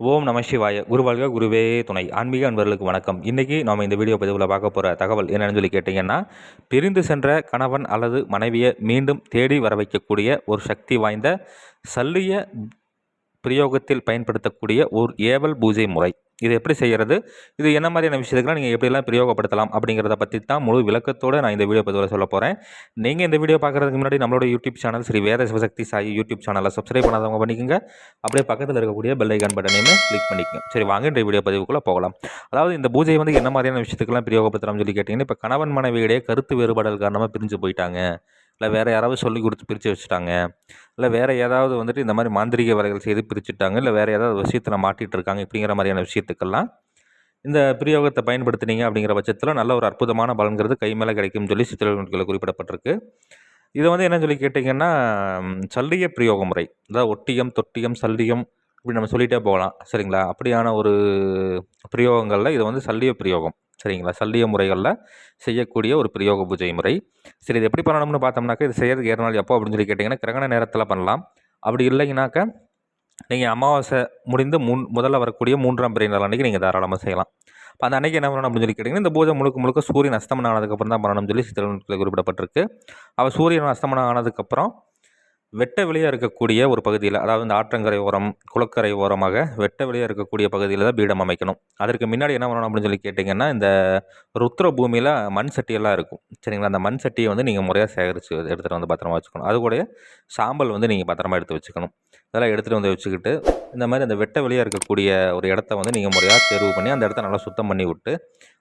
ஓம் நம சிவாய. குருவாழ்க குருவே துணை. ஆன்மீக அன்பர்களுக்கு வணக்கம். இன்றைக்கி நாம் இந்த வீடியோ பதிவில் பார்க்க போகிற தகவல் என்னென்னு சொல்லி கேட்டிங்கன்னா, பிரிந்து சென்ற கணவன் அல்லது மனைவியை மீண்டும் தேடி வர வைக்கக்கூடிய ஒரு சக்தி வாய்ந்த சல்லிய பிரயோகத்தில் பயன்படுத்தக்கூடிய ஒரு ஏவல் பூஜை முறை. இது எப்படி செய்கிறது, இது என்ன மாதிரியான விஷயத்துக்குலாம் நீங்கள் எப்படிலாம் பிரயோகப்படுத்தலாம் அப்படிங்கிறத பற்றி தான் முழு விளக்கத்தோடு நான் இந்த வீடியோ பதிவில் சொல்ல போகிறேன். நீங்கள் இந்த வீடியோ பார்க்குறதுக்கு முன்னாடி நம்மளோட யூடியூப் சேனல் ஸ்ரீ வேத சிவசக்தி சாயி யூடியூப் சேனலை சப்ஸ்கிரைப் பண்ணாதவங்க பண்ணிக்கோங்க. அப்படியே பக்கத்தில் இருக்கக்கூடிய பெல் ஐக்கான் பட்டனையுமே கிளிக் பண்ணிக்கோங்க. சரி, வாங்க இந்த வீடியோ பதிவுக்குள்ளே போகலாம். அதாவது இந்த பூஜை வந்து என்ன மாதிரியான விஷயத்துக்கெல்லாம் பிரயோகப்படுத்தலாம்னு சொல்லி கேட்டிங்கன்னா, இப்போ கணவன் மனைவியிடையே கருத்து வேறுபாடல் காரணமாக பிரிஞ்சு போயிட்டாங்க, இல்லை வேறு யாராவது சொல்லி கொடுத்து பிரித்து வச்சுட்டாங்க, இல்லை வேறு ஏதாவது வந்துட்டு இந்த மாதிரி மாந்திரிக வேலைகள் செய்து பிரிச்சுட்டாங்க, இல்லை வேறு ஏதாவது விஷயத்தில் மாட்டிகிட்டு இருக்காங்க, இப்படிங்கிற மாதிரியான விஷயத்துக்கெல்லாம் இந்த பிரயோகத்தை பயன்படுத்தினீங்க அப்படிங்கிற பட்சத்தில் நல்ல ஒரு அற்புதமான பலன்கிறது கை மேலே கிடைக்கும்னு சொல்லி சித்திரங்களில் குறிப்பிடப்பட்டிருக்கு. இதை வந்து என்னன்னு சொல்லி கேட்டிங்கன்னா, சல்லிய பிரயோக முறை, அதாவது ஒட்டியம் தொட்டியம் சல்லியம் இப்படி நம்ம சொல்லிகிட்டே போகலாம். சரிங்களா? அப்படியான ஒரு பிரயோகங்களில் இது வந்து சல்லிய பிரயோகம். சரிங்களா? சல்லிய முறைகளில் செய்யக்கூடிய ஒரு பிரயோக பூஜை முறை. சரி, இது எப்படி பண்ணணும்னு பார்த்தோம்னாக்கா, இது செய்யறதுக்கு ஏற நாள் எப்போ அப்படின்னு சொல்லி கேட்டிங்கன்னா, கிரகண நேரத்தில் பண்ணலாம். அப்படி இல்லைங்கனாக்கா நீங்கள் அமாவாசை முடிந்து முதல்ல வரக்கூடிய 3ஆம் பிறை நாள் அன்றைக்கி நீங்கள் தாராளமாக செய்யலாம். இப்போ அந்த அன்றைக்கி என்ன பண்ணணும் அப்படின்னு சொல்லி கேட்டிங்கன்னா, இந்த பூஜை முழுக்க முழுக்க சூரியன் அஸ்தமனம் ஆனதுக்கப்புறம் தான் பண்ணணும்னு சொல்லி சித்திரத்தில் குறிப்பிடப்பட்டிருக்கு. அவள் சூரியன் அஸ்தமனம் ஆனதுக்கப்புறம் வெட்ட வெளியாக இருக்கக்கூடிய ஒரு பகுதியில், அதாவது இந்த ஆற்றங்கரை ஓரம் குளக்கரை ஓரமாக வெட்ட வெளியாக இருக்கக்கூடிய பகுதியில் தான் பீடம் அமைக்கணும். அதற்கு முன்னாடி என்ன பண்ணணும் அப்படின்னு சொல்லி கேட்டிங்கன்னா, இந்த ருத்ர பூமியில் மண் சட்டியெல்லாம் இருக்கும். சரிங்களா? அந்த மண் சட்டியை வந்து நீங்கள் முறையாக சேகரித்து எடுத்துகிட்டு வந்து பத்திரமா வச்சுக்கணும். அது கூட சாம்பல் வந்து நீங்கள் பத்திரமா எடுத்து வச்சுக்கணும். அதெல்லாம் எடுத்துகிட்டு வந்து வச்சுக்கிட்டு, இந்த மாதிரி அந்த வெட்ட வெளியாக இருக்கக்கூடிய ஒரு இடத்த வந்து நீங்கள் முறையாக தேர்வு பண்ணி அந்த இடத்த நல்லா சுத்தம் பண்ணி விட்டு,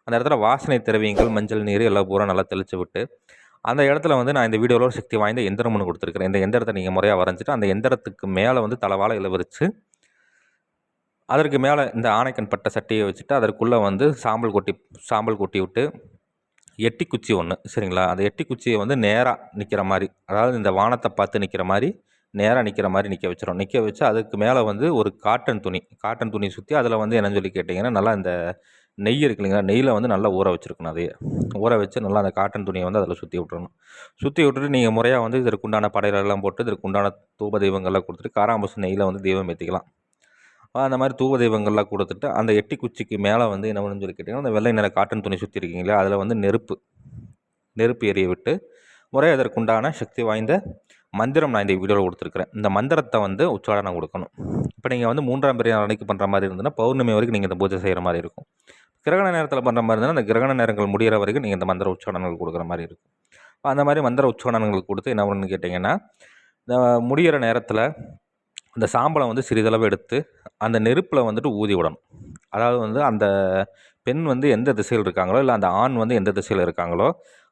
அந்த இடத்துல வாசனை திரவியங்கள் மஞ்சள் நீர் எல்லாம் பூரா நல்லா தெளித்து விட்டு, அந்த இடத்துல வந்து நான் இந்த வீடியோவில் சக்தி வாய்ந்த எந்திரம் ஒன்று கொடுத்துருக்கிறேன். இந்த எந்திரத்தை நீங்கள் முறையாக வரைஞ்சிட்டு அந்த எந்திரத்துக்கு மேலே வந்து தலவாழை இலை விரித்து, அதற்கு மேலே இந்த ஆணைக்கண் பட்ட சட்டியை வச்சுட்டு அதற்குள்ளே வந்து சாம்பல் கொட்டி விட்டு எட்டி குச்சி ஒன்று, சரிங்களா? அந்த எட்டி குச்சியை வந்து நேராக நிற்கிற மாதிரி, அதாவது இந்த வானத்தை பார்த்து நிற்கிற மாதிரி நேராக நிற்கிற மாதிரி நிற்க வச்சிடும். நிற்க வச்சு அதுக்கு மேலே வந்து ஒரு காட்டன் துணி சுற்றி அதில் வந்து என்னன்னு சொல்லி கேட்டிங்கன்னா, நல்லா இந்த நெய் இருக்கு இல்லைங்களா, நெய்யில் வந்து நல்லா ஊற வச்சுருக்கணும். அதையே ஊற வச்சு நல்லா அந்த காட்டன் துணியை வந்து அதில் சுற்றி விட்டுறணும். சுற்றி விட்டுட்டு நீங்கள் முறையாக வந்து இதற்குண்டான படையலெல்லாம் போட்டு இதற்குண்டான தூப தெய்வங்கள்லாம் கொடுத்துட்டு காராம்பசு நெய்யில் வந்து தெய்வம் ஏற்றிக்கலாம். அந்த மாதிரி தூப தெய்வங்கள்லாம் கொடுத்துட்டு அந்த எட்டி குச்சிக்கு மேலே வந்து என்ன பண்ணணும்னு சொல்லி கேட்டிங்கன்னா, அந்த வெள்ளை நிற காட்டன் துணி சுற்றி இருக்கீங்களா, அதில் வந்து நெருப்பு எரிய விட்டு முறையாக அதற்குண்டான சக்தி வாய்ந்த மந்திரம் நான் இந்த வீடியோவில் கொடுத்துருக்குறேன். இந்த மந்திரத்தை வந்து உச்சாரணம் கொடுக்கணும். இப்போ நீங்கள் வந்து 3ஆம் பிறை அன்னைக்கு பண்ணுற மாதிரி இருந்ததுன்னா பௌர்ணமி வரைக்கும் நீங்கள் இந்த பூஜை செய்கிற மாதிரி இருக்கும். கிரகண நேரத்தில் பண்ணுற மாதிரி இருந்தால் அந்த கிரகண நேரங்கள் முடிகிற வரைக்கும் நீங்கள் இந்த மந்திர உச்சாரணங்கள் கொடுக்குற மாதிரி இருக்கும். அந்த மாதிரி மந்திர உச்சாரணங்கள் கொடுத்து என்ன பண்ணணும்னு கேட்டிங்கன்னா, இந்த முடிகிற நேரத்தில் அந்த சாம்பலை வந்து சிறிதளவு எடுத்து அந்த நெருப்பில் வந்துட்டு ஊதி விடணும். அதாவது வந்து அந்த பெண் வந்து எந்த திசையில் இருக்காங்களோ, இல்லை அந்த ஆண் வந்து எந்த திசையில் இருக்காங்களோ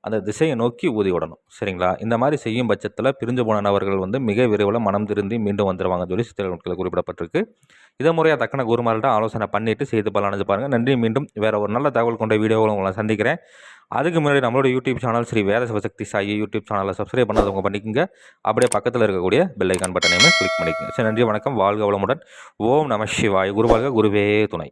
அந்த திசையை நோக்கி ஊதி விடணும். சரிங்களா? இந்த மாதிரி செய்யும் பட்சத்தில் பிரிஞ்சு போன நபர்கள் வந்து மிக விரைவில் மனம் திருந்தி மீண்டும் வந்துடுவாங்க சொல்லி சித்திரத்தில் குறிப்பிடப்பட்டிருக்கு. இதை முறையாக தக்கன குருமார்கிட்ட ஆலோசனை பண்ணிவிட்டு செய்து பலனடைஞ்சு பாருங்கள். நன்றி. மீண்டும் வேறு ஒரு நல்ல தகவல் கொண்ட வீடியோவில் உங்களை சந்திக்கிறேன். அதுக்கு முன்னாடி நம்மளோட யூடியூப் சேனல் ஸ்ரீ வேத சிவசக்தி சாயி யூடியூப் சேனலை சப்ஸ்கிரைப் பண்ணாதவங்க பண்ணிக்கோங்க. அப்படியே பக்கத்தில் இருக்கக்கூடிய பெல் ஐக்கான் பட்டனையுமே கிளிக் பண்ணிக்கோங்க. சரி, நன்றி, வணக்கம், வாழ்க வளமுடன். ஓம் நம சிவாய. குருவாழ்க குருவே துணை.